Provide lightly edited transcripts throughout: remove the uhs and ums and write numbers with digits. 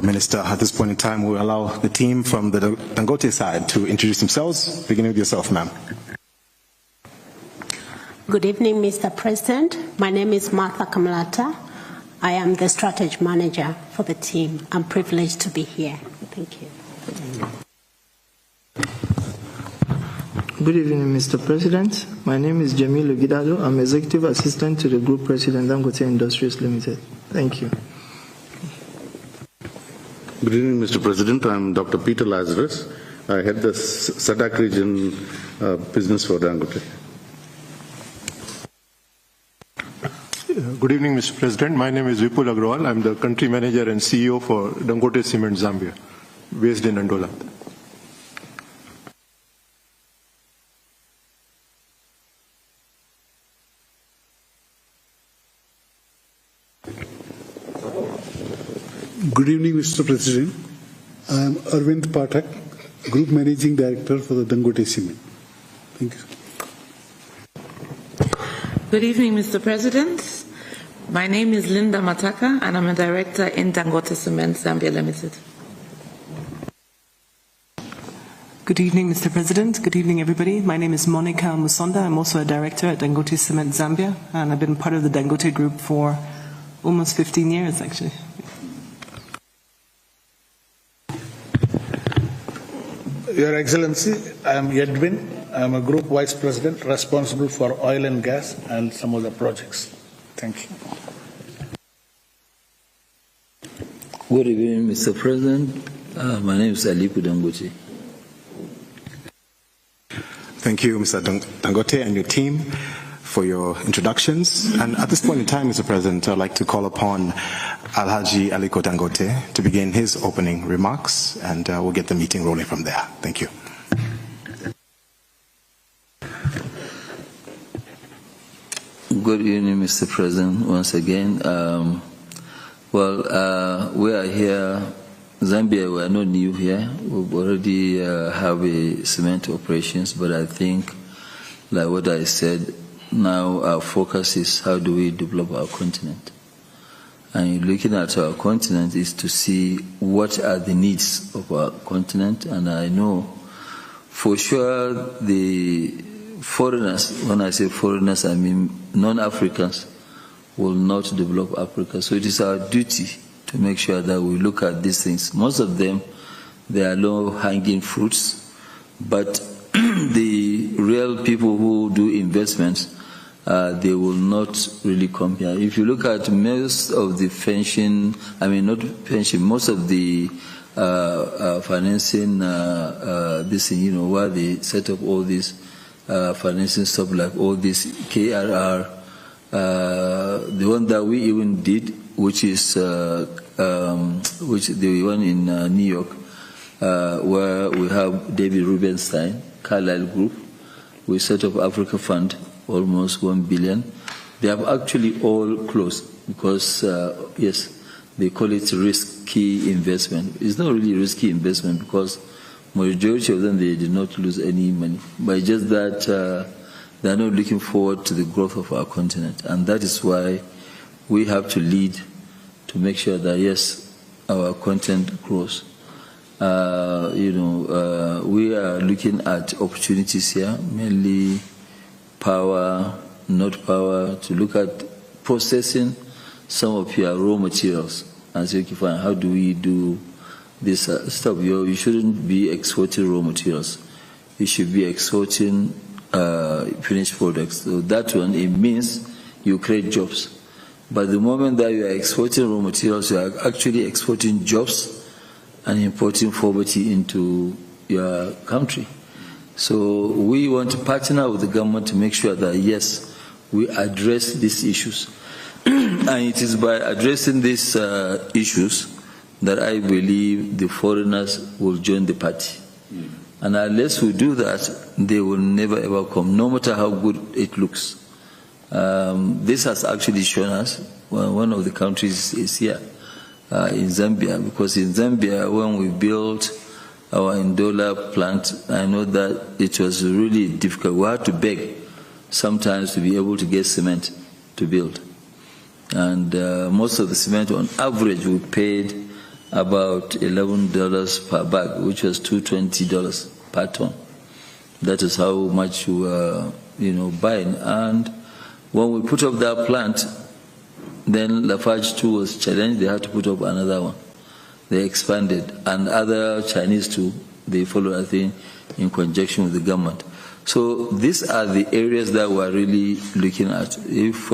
Minister, at this point in time, we'll allow the team from the Dangote side to introduce themselves, beginning with yourself, ma'am. Good evening, Mr. President. My name is Martha Kamalata. I am the strategy manager for the team. I'm privileged to be here. Thank you. Good evening, Mr. President. My name is Jamil Gidado. I'm executive assistant to the Group President Dangote Industries Limited. Thank you. Good evening, Mr. President. I'm Dr. Peter Lazarus. I head the SADC region business for Dangote. Good evening, Mr. President. My name is Vipul Agrawal. I'm the country manager and CEO for Dangote Cement Zambia, based in Andola. Good evening, Mr. President. I am Arvind Pathak, Group Managing Director for the Dangote Cement. Thank you. Good evening, Mr. President. My name is Linda Mataka, and I'm a director in Dangote Cement Zambia Limited. Good evening, Mr. President. Good evening, everybody. My name is Monica Musonda. I'm also a director at Dangote Cement Zambia, and I've been part of the Dangote Group for almost 15 years, actually. Your Excellency, I am Edwin. I am a Group Vice President responsible for oil and gas and some other projects. Thank you. Good evening, Mr. President. My name is Aliko Dangote. Thank you, Mr. Dangote and your team for your introductions. And at this point in time, Mr. President, I'd like to call upon Alhaji Aliko Dangote to begin his opening remarks, and we'll get the meeting rolling from there. Thank you. Good evening, Mr. President, once again. We are here. Zambia, we are not new here. We already have a cement operations, but I think, like what I said, now our focus is how do we develop our continent. And looking at our continent is to see what are the needs of our continent. And I know for sure the foreigners, when I say foreigners, I mean non-Africans, will not develop Africa. So it is our duty to make sure that we look at these things. Most of them, they are low-hanging fruits, but the real people who do investments, they will not really come here. If you look at most of the pension, I mean not pension, most of the financing, this thing, you know, where they set up all this financing stuff like all this KRR, the one that we even did, which is which the one in New York, where we have David Rubenstein, Carlyle Group. We set up Africa Fund, almost 1 billion. They have actually all closed because, yes, they call it risky investment. It's not really risky investment because majority of them, they did not lose any money. But just that they are not looking forward to the growth of our continent. And that is why we have to lead to make sure that, yes, our continent grows. We are looking at opportunities here, mainly power, not power, to look at processing some of your raw materials and say, okay, fine, how do we do this stuff? You shouldn't be exporting raw materials. You should be exporting finished products. So that one, it means you create jobs. But the moment that you are exporting raw materials, you are actually exporting jobs and importing poverty into your country. So we want to partner with the government to make sure that, yes, we address these issues. And it is by addressing these issues that I believe the foreigners will join the party. And unless we do that, they will never ever come, no matter how good it looks. This has actually shown us, one of the countries is here, in Zambia, because in Zambia, when we built our Ndola plant, I know that it was really difficult. We had to beg sometimes to be able to get cement to build. And most of the cement, on average, we paid about $11 per bag, which was $220 per ton. That is how much you were, buying. And when we put up that plant, then Lafarge too was challenged. They had to put up another one. They expanded, and other Chinese too. They followed, I think, in conjunction with the government. So these are the areas that we're really looking at. If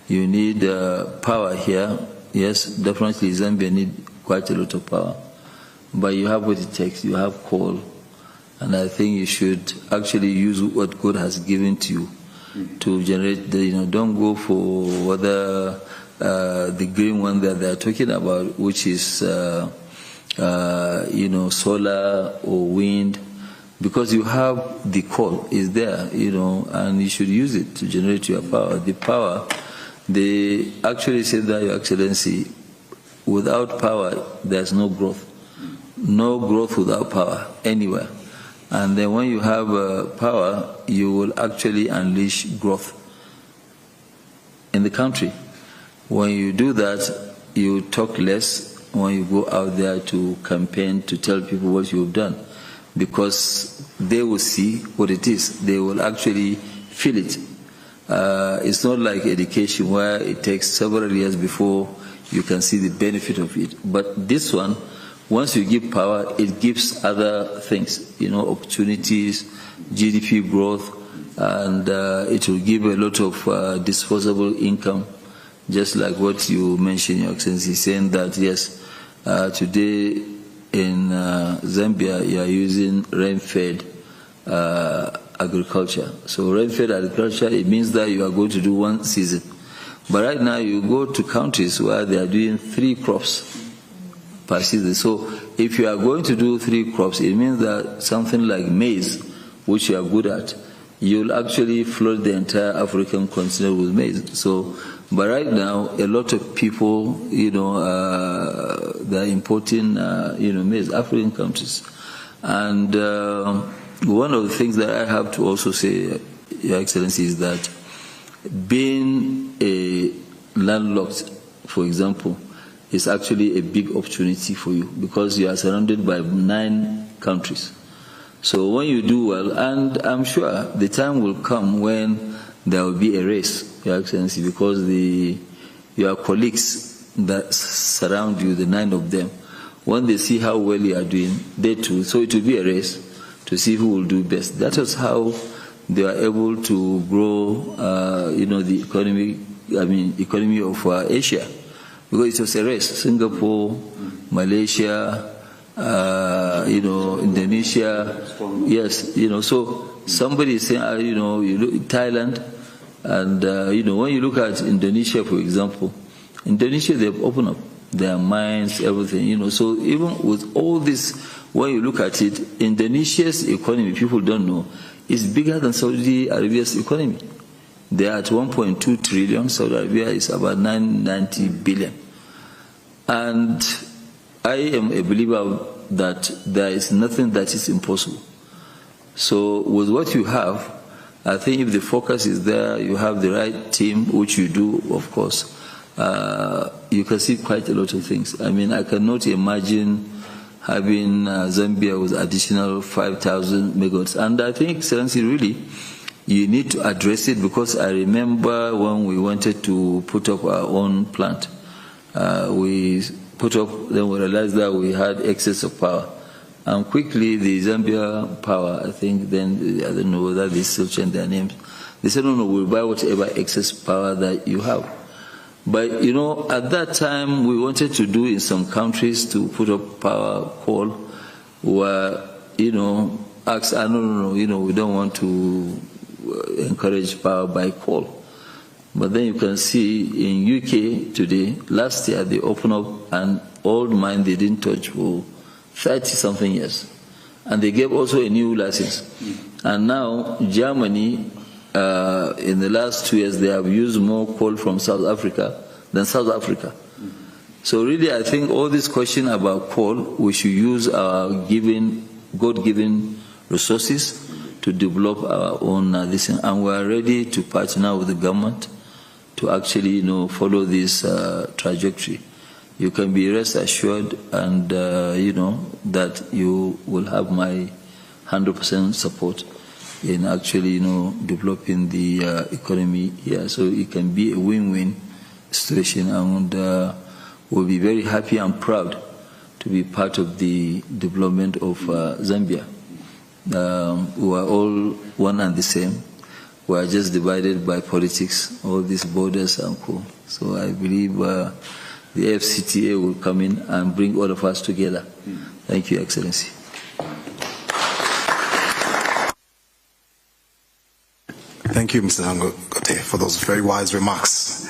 you need power here, yes, definitely Zambia need quite a lot of power. But you have what it takes. You have coal. And I think you should actually use what God has given to you to generate don't go for whether the green one that they're talking about, which is, solar or wind, because you have the coal is there, and you should use it to generate your power. The power, they actually said that, Your Excellency, without power, there's no growth. No growth without power anywhere. And then when you have power, you will actually unleash growth in the country. When you do that, you talk less when you go out there to campaign, to tell people what you've done, because they will see what it is. They will actually feel it. It's not like education where it takes several years before you can see the benefit of it. But this one, once you give power, it gives other things, opportunities, GDP growth, and it will give a lot of disposable income, just like what you mentioned, Your Excellency, saying that, yes, today in Zambia, you are using rain-fed agriculture. So rain-fed agriculture, it means that you are going to do one season. But right now, you go to countries where they are doing 3 crops per season. So if you are going to do 3 crops, it means that something like maize, which you are good at, you'll actually flood the entire African continent with maize. So, but right now, a lot of people, they're importing, maize, African countries. And one of the things that I have to also say, Your Excellency, is that being a landlocked, for example, is actually a big opportunity for you, because you are surrounded by 9 countries. So when you do well, and I'm sure the time will come when there will be a race, Your Excellency, because your colleagues that surround you, the 9 of them, when they see how well you are doing, they too, so it will be a race to see who will do best. That is how they are able to grow, the economy of Asia. Because it was a race. Singapore, Malaysia, Indonesia. Yes, so somebody is saying, you look at Thailand, and, when you look at Indonesia, for example, Indonesia, they've opened up their minds, everything, so even with all this, when you look at it, Indonesia's economy, people don't know, is bigger than Saudi Arabia's economy. They are at 1.2 trillion. Saudi Arabia is about 990 billion. And I am a believer that there is nothing that is impossible. So with what you have, I think if the focus is there, you have the right team, which you do, of course, you can see quite a lot of things. I mean, I cannot imagine having Zambia with additional 5,000 megawatts. And I think, Excellency, really, you need to address it, because I remember when we wanted to put up our own plant, we put up, then we realized that we had excess of power. And quickly, the Zambia Power, I think then, I don't know whether they still change their names, they said, no, we'll buy whatever excess power that you have. But, at that time, we wanted to do in some countries to put up power coal, where, asked, no, we don't want to encourage power by coal. But then you can see in UK today, last year, they opened up an old mine they didn't touch for 30-something years. And they gave also a new license. And now, Germany, in the last 2 years, they have used more coal from South Africa than South Africa. So really, I think all this question about coal, we should use our God-given resources to develop our own this, and we are ready to partner with the government to actually, follow this trajectory. you can be rest assured, and that you will have my 100% support in actually, developing the economy here. So it can be a win-win situation, and we'll be very happy and proud to be part of the development of Zambia. We are all one and the same. We are just divided by politics, all these borders and co. So I believe the FCTA will come in and bring all of us together. Thank you, Excellency. Thank you, Mr. Dangote, for those very wise remarks.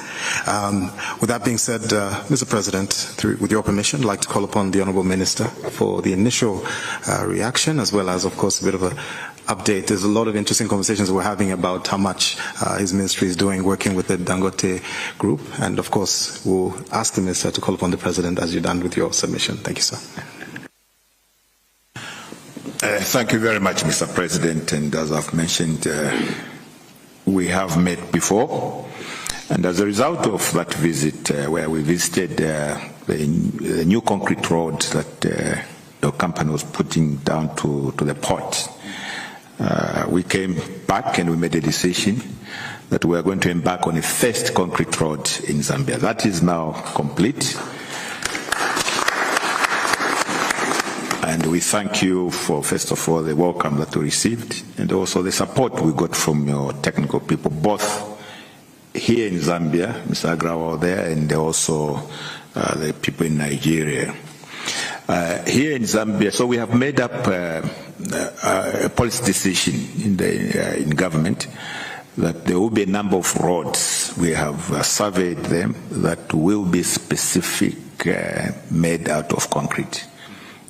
With that being said, Mr. President, with your permission, I'd like to call upon the Honourable Minister for the initial reaction, as well as, of course, a bit of an update. There's a lot of interesting conversations we're having about how much his ministry is doing, working with the Dangote Group. And, of course, we'll ask the Minister to call upon the President as you're done with your submission. Thank you, sir. Thank you very much, Mr. President. And as I've mentioned, we have met before. And as a result of that visit, where we visited the new concrete road that your company was putting down to the port, we came back and we made a decision that we are going to embark on a first concrete road in Zambia. That is now complete. And we thank you for, first of all, the welcome that we received, and also the support we got from your technical people, both here in Zambia, Mr. Agrawal there, and also the people in Nigeria. Here in Zambia, so we have made up a policy decision in government that there will be a number of roads. We have surveyed them that will be specific, made out of concrete.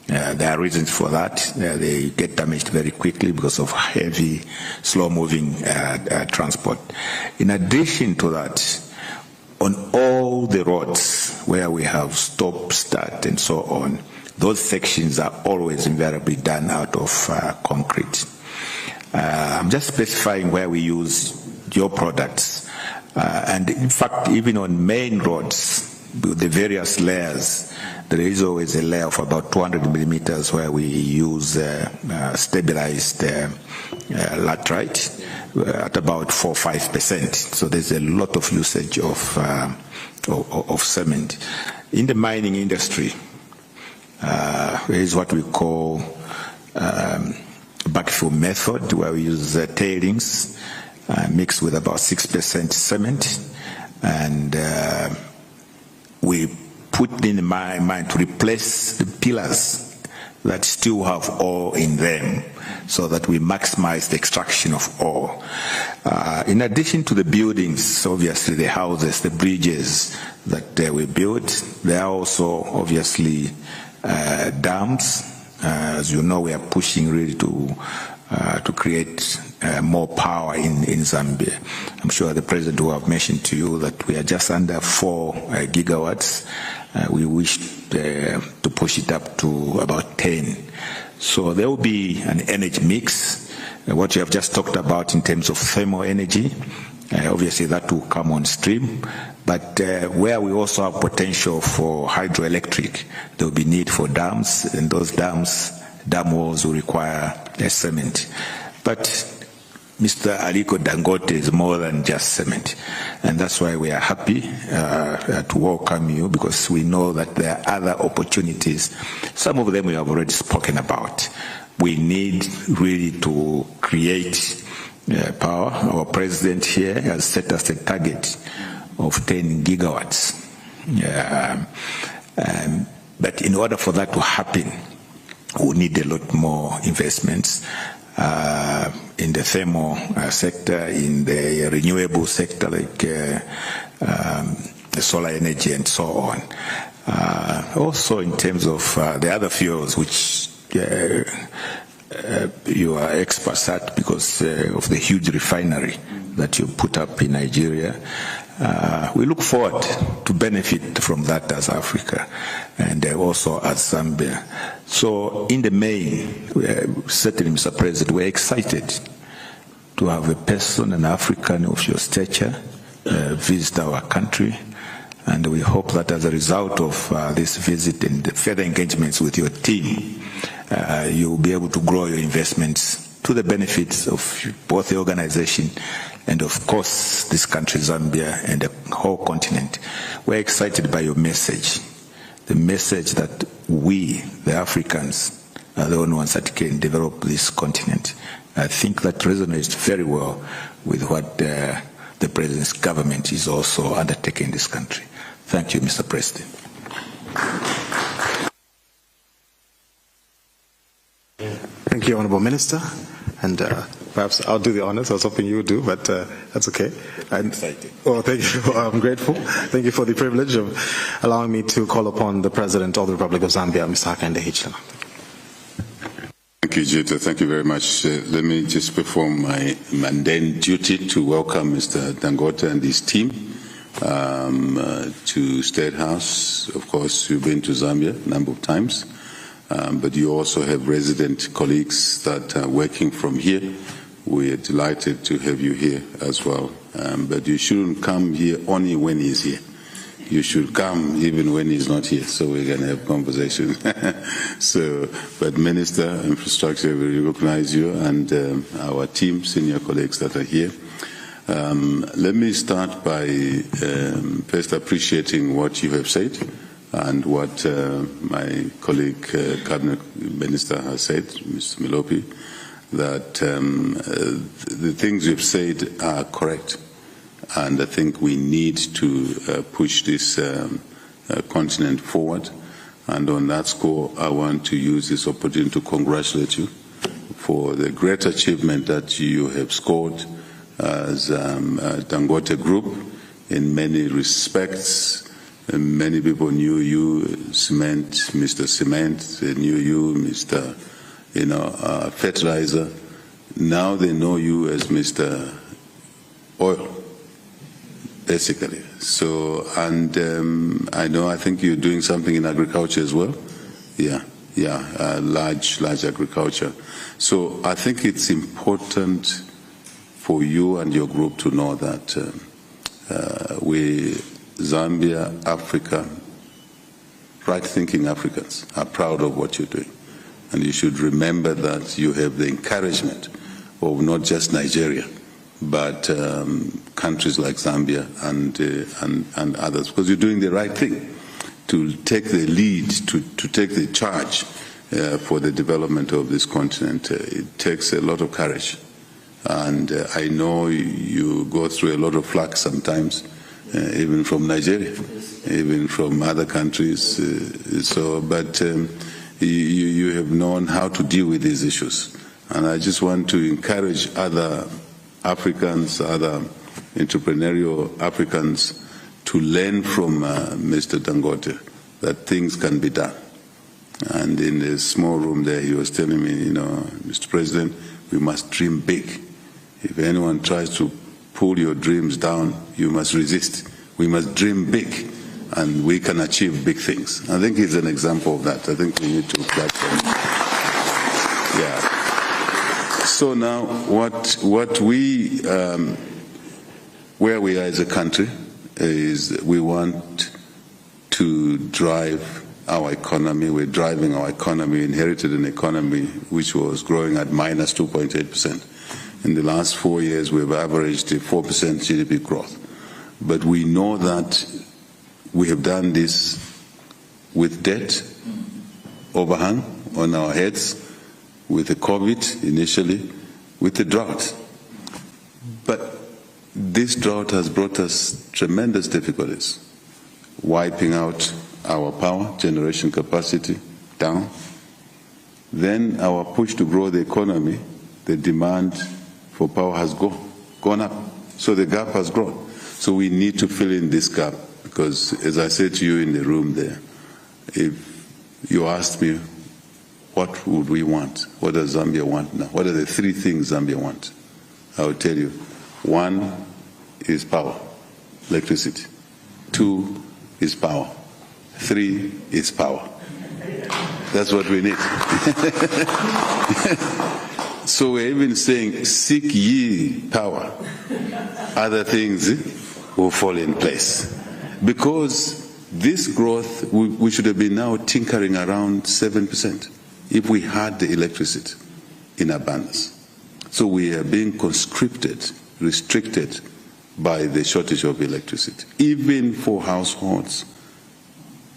There are reasons for that. They get damaged very quickly because of heavy, slow-moving transport. In addition to that, on all the roads where we have stop, start, and so on, those sections are always invariably done out of concrete. I'm just specifying where we use your products. And in fact, even on main roads, the various layers, there is always a layer of about 200 millimeters where we use stabilized laterite at about 4-5%. So there's a lot of usage of cement. In the mining industry, there is what we call backfill method, where we use tailings mixed with about 6% cement, and we put in my mind to replace the pillars that still have ore in them, so that we maximize the extraction of ore. In addition to the buildings, obviously the houses, the bridges that we build, there are also obviously dams. As you know, we are pushing really to create more power in Zambia. I'm sure the President will have mentioned to you that we are just under 4 gigawatts. We wish to push it up to about 10. So there will be an energy mix. What you have just talked about in terms of thermal energy, obviously that will come on stream. But where we also have potential for hydroelectric, there will be need for dams, and those dam walls will require cement. But Mr. Aliko Dangote is more than just cement, and that's why we are happy to welcome you, because we know that there are other opportunities. Some of them we have already spoken about. We need really to create power. Our President here has set us a target of 10 gigawatts. But in order for that to happen, we need a lot more investments in the thermal sector, in the renewable sector, like the solar energy and so on. Also in terms of the other fuels, which you are experts at because of the huge refinery that you put up in Nigeria. We look forward to benefit from that as Africa, and also as Zambia. So in the main, certainly, Mr. President, we're excited to have a person, an African of your stature, visit our country And we hope that as a result of this visit and further engagements with your team, you'll be able to grow your investments to the benefits of both the organization and, of course, this country, Zambia, and the whole continent. We're excited by your message, the message that we, the Africans, are the only ones that can develop this continent. I think that resonates very well with what the President's government is also undertaking in this country. Thank you, Mr. President. Thank you, Honourable Minister. And perhaps I'll do the honors. I was hoping you would do, but that's okay. I'm excited. Well, thank you. I'm grateful. Thank you for the privilege of allowing me to call upon the President of the Republic of Zambia, Mr. Hakainde Hichilema. Thank you, Jita. Thank you very much. Let me just perform my mundane duty to welcome Mr. Dangote and his team to State House. Of course, you've been to Zambia a number of times, but you also have resident colleagues that are working from here. We are delighted to have you here as well. But you shouldn't come here only when he's here. You should come even when he's not here, so we're going to have conversations. But Minister, Infrastructure, we recognize you and our team, senior colleagues that are here. Let me start by first appreciating what you have said and what my colleague, Cabinet Minister, has said, Ms. Milopi, that the things you've said are correct. And I think we need to push this continent forward. And on that score, I want to use this opportunity to congratulate you for the great achievement that you have scored as Dangote Group in many respects. Many people knew you, Mr. Cement, they knew you, Mr. Fertilizer. Now they know you as Mr. Oil, basically. So, and I think you're doing something in agriculture as well. Large agriculture. So I think it's important for you and your group to know that we, Zambia, Africa, right-thinking Africans are proud of what you're doing. And you should remember that you have the encouragement of not just Nigeria, but countries like Zambia and others, because you're doing the right thing to take the lead, to take the charge for the development of this continent. It takes a lot of courage. And I know you go through a lot of flack sometimes, even from Nigeria, even from other countries. But you have known how to deal with these issues. And I just want to encourage other Africans, other entrepreneurial Africans, to learn from Mr. Dangote that things can be done. And in the small room there, he was telling me, Mr. President, we must dream big. If anyone tries to pull your dreams down, you must resist. We must dream big, and we can achieve big things. I think he's an example of that. I think we need to applaud him. Yeah. So now, where we are as a country is we want to drive our economy. We're driving our economy, inherited an economy which was growing at minus 2.8%. In the last 4 years, we've averaged a 4% GDP growth. But we know that we have done this with debt overhang on our heads, with the COVID initially, with the drought. But this drought has brought us tremendous difficulties, wiping out our power generation capacity down. Then our push to grow the economy, the demand for power has gone up. So the gap has grown. So we need to fill in this gap, because as I said to you in the room there, if you asked me what would we want, what does Zambia want now, what are the three things Zambia wants, I would tell you, 1 is power, electricity. 2 is power. 3 is power. That's what we need. So we're even saying, seek ye power. Other things will fall in place. Because this growth, we should have been now tinkering around 7% if we had the electricity in abundance. So we are being conscripted, restricted by the shortage of electricity, even for households,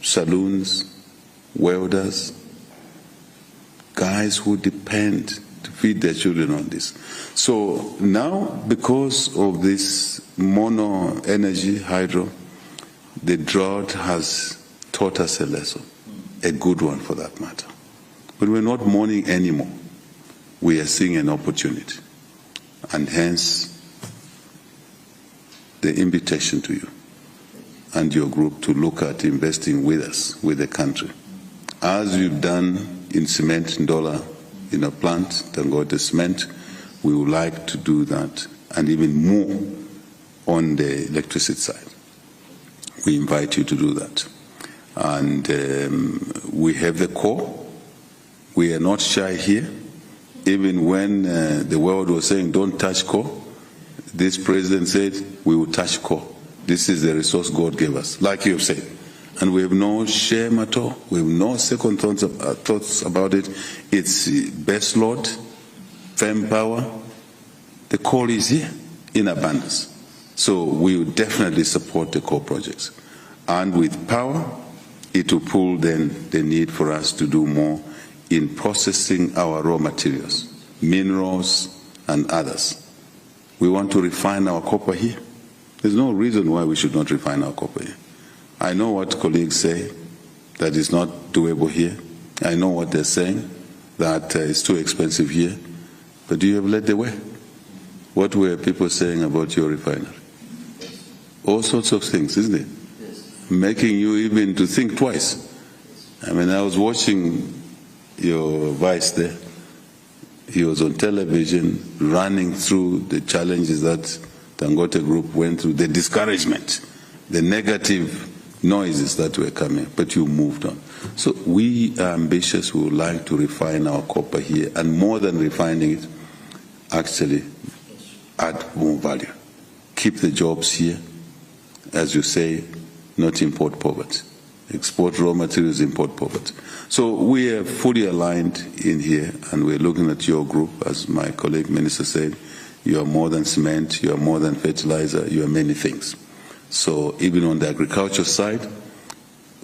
saloons, welders, guys who depend to feed their children on this. So now, because of this mono energy, hydro, the drought has taught us a lesson, a good one for that matter. But we're not mourning anymore. We are seeing an opportunity. And hence, the invitation to you and your group to look at investing with us, with the country. As you've done in cement, Ndola, in a plant, Dangote Cement, we would like to do that and even more on the electricity side. We invite you to do that. And we have the core. We are not shy here. Even when the world was saying don't touch core, this president said we will touch core. This is the resource God gave us, like you have said. And we have no shame at all. We have no second thoughts about it. It's best load, firm power. The coal is here in abundance. So we will definitely support the core projects. And with power, it will pull then the need for us to do more in processing our raw materials, minerals and others. We want to refine our copper here. There's no reason why we should not refine our copper here. I know what colleagues say, that is not doable here. I know what they're saying, that it's too expensive here. But you have led the way. What were people saying about your refinery? All sorts of things, isn't it? Yes. Making you even to think twice. I mean, I was watching your vice there. He was on television running through the challenges that Dangote Group went through, the discouragement, the negative noises that were coming, but you moved on. So we are ambitious. We would like to refine our copper here, and more than refining it, actually add more value. Keep the jobs here, as you say, not import poverty. Export raw materials, import poverty. So we are fully aligned in here, and we're looking at your group, as my colleague minister said. You are more than cement, you are more than fertilizer, you are many things. So even on the agriculture side,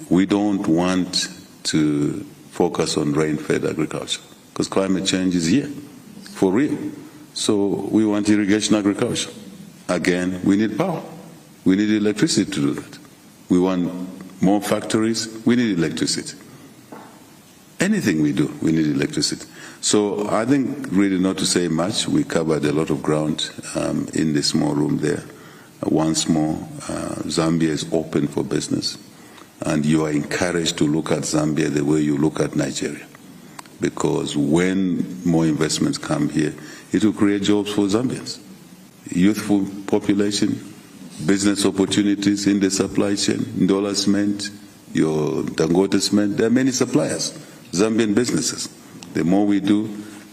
we don't want to focus on rain-fed agriculture, because climate change is here, for real. So we want irrigation agriculture. Again, we need power. We need electricity to do that. We want more factories, we need electricity. Anything we do, we need electricity. So I think really not to say much, we covered a lot of ground in the small room there. Once more, Zambia is open for business, and you are encouraged to look at Zambia the way you look at Nigeria. Because when more investments come here, it will create jobs for Zambians. Youthful population, business opportunities in the supply chain, Ndola Cement, your Dangote Cement, there are many suppliers, Zambian businesses. The more we do,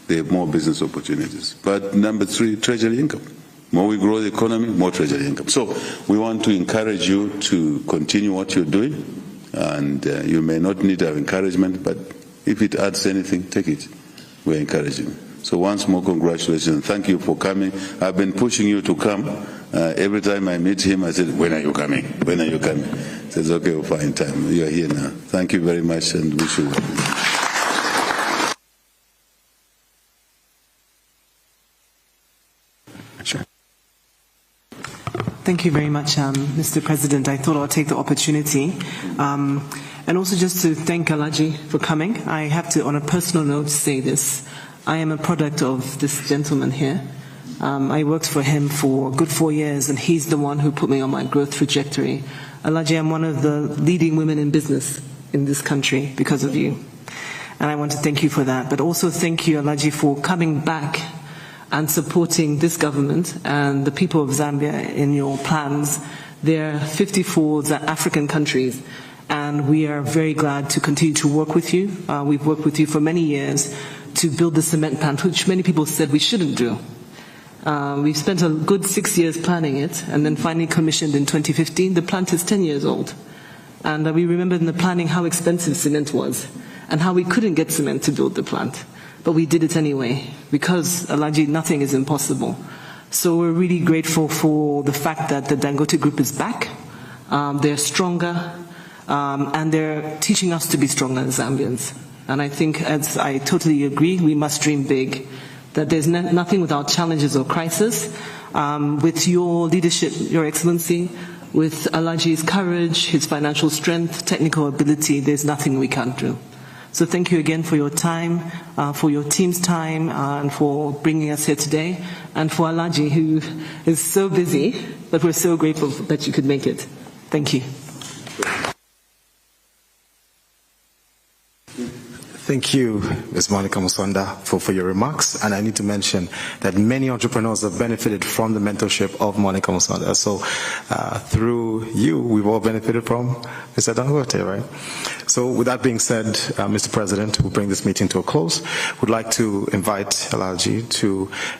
the more business opportunities. But number 3, treasury income. More we grow the economy, more treasury income. So we want to encourage you to continue what you're doing, and you may not need our encouragement, but if it adds anything, take it. We're encouraging you. So once more, congratulations. Thank you for coming. I've been pushing you to come. Every time I meet him, I said, when are you coming? When are you coming? He says, okay, we'll find time. You are here now. Thank you very much, and wish you well. Sure. Thank you very much, Mr. President. I thought I'd take the opportunity and also just to thank Alhaji for coming. I have to, on a personal note, say this. I am a product of this gentleman here. I worked for him for a good 4 years, and he's the one who put me on my growth trajectory. Alhaji, I'm one of the leading women in business in this country because of you. And I want to thank you for that. But also thank you, Alhaji, for coming back and supporting this government and the people of Zambia in your plans. There are 54 African countries, and we are very glad to continue to work with you. We've worked with you for many years to build the cement plant, which many people said we shouldn't do. We spent a good 6 years planning it, and then finally commissioned in 2015. The plant is 10 years old. And we remembered in the planning how expensive cement was, and how we couldn't get cement to build the plant. But we did it anyway, because, Alhaji, nothing is impossible. So we're really grateful for the fact that the Dangote Group is back. They're stronger, and they're teaching us to be stronger as Zambians. And I think, as I totally agree, we must dream big, that there's nothing without challenges or crisis. With your leadership, Your Excellency, with Alhaji's courage, his financial strength, technical ability, there's nothing we can't do. So thank you again for your time, for your team's time, and for bringing us here today, and for Alhaji, who is so busy, but we're so grateful that you could make it. Thank you. Thank you, Ms. Monica Musonda, for your remarks. And I need to mention that many entrepreneurs have benefited from the mentorship of Monica Musonda. So through you, we've all benefited from Mr. Dangote, right? So with that being said, Mr. President, we'll bring this meeting to a close. We'd like to invite Alhaji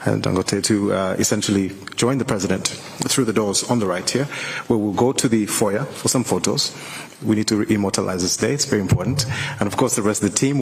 and Dangote to essentially join the President through the doors on the right here, where we'll go to the foyer for some photos. We need to immortalize this day. It's very important. And of course, the rest of the team